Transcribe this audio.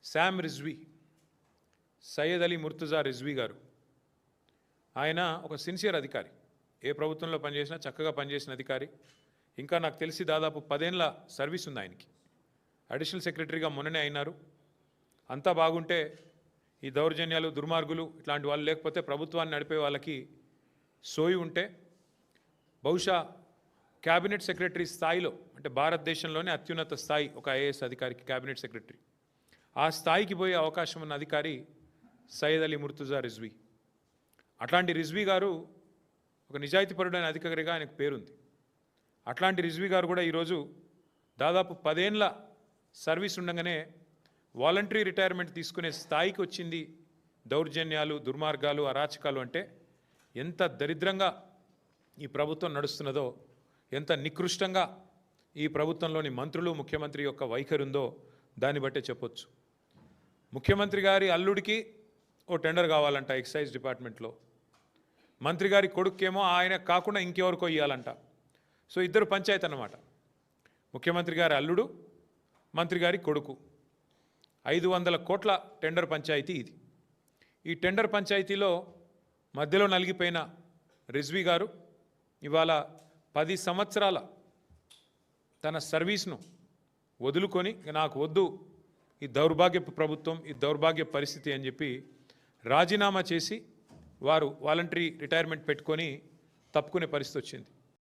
Sam Rizvi, Syed Ali Murtaza Rizvi గారు, ఆయన ఒక సిన్సియర్ అధికారి. ఏ ప్రభుత్వంలో పనిచేసినా చక్కగా పనిచేసిన అధికారి. ఇంకా నాకు తెలిసి దాదాపు 10 ఏళ్ల సర్వీస్ ఉంది ఆయనకి. అడిషనల్ సెక్రటరీగా మొన్ననే అయినారు. అంతా బాగుంటే ఈ దౌర్జన్యాలు, దుర్మార్గులు ఇట్లాంటి వాళ్ళు లేకపోతే ప్రభుత్వాన్ని నడిపే వాళ్ళకి సోయి ఉంటే బహుశా క్యాబినెట్ సెక్రటరీ స్థాయిలో, అంటే భారతదేశంలోనే అత్యున్నత స్థాయి ఒక ఐఏఎస్ అధికారికి క్యాబినెట్ సెక్రటరీ, ఆ స్థాయికి పోయే అవకాశం ఉన్న అధికారి సయ్యద్ అలీ ముర్తుజా రిజ్వీ. అట్లాంటి రిజ్వీ గారు ఒక నిజాయితీపరుడైన అధికారిగా ఆయనకు పేరుంది. అట్లాంటి రిజ్వీ గారు కూడా ఈరోజు దాదాపు 10 ఏళ్ల సర్వీస్ ఉండగానే వాలంటరీ రిటైర్మెంట్ తీసుకునే స్థాయికి వచ్చింది. దౌర్జన్యాలు, దుర్మార్గాలు, అరాచకాలు అంటే ఎంత దరిద్రంగా ఈ ప్రభుత్వం నడుస్తున్నదో, ఎంత నికృష్టంగా ఈ ప్రభుత్వంలోని మంత్రులు, ముఖ్యమంత్రి యొక్క వైఖరి ఉందో దాన్ని బట్టే చెప్పొచ్చు. ముఖ్యమంత్రి గారి అల్లుడికి ఓ టెండర్ కావాలంట ఎక్సైజ్ డిపార్ట్మెంట్లో. మంత్రి గారి కొడుకేమో ఆయన కాకుండా ఇంకెవరికో ఇవ్వాలంట. సో ఇద్దరు పంచాయతీ అన్నమాట. ముఖ్యమంత్రి గారి అల్లుడు, మంత్రి గారి కొడుకు. 500 కోట్ల టెండర్ పంచాయతీ ఇది. ఈ టెండర్ పంచాయతీలో మధ్యలో నలిగిపోయిన రిజ్వీ గారు ఇవాళ 10 సంవత్సరాల తన సర్వీస్ను వదులుకొని నాకు వద్దు ఈ దౌర్భాగ్యపు ప్రభుత్వం, ఈ దౌర్భాగ్య పరిస్థితి అని చెప్పి రాజీనామా చేసి వారు వాలంటరీ రిటైర్మెంట్ పెట్టుకొని తప్పుకునే పరిస్థితి వచ్చింది.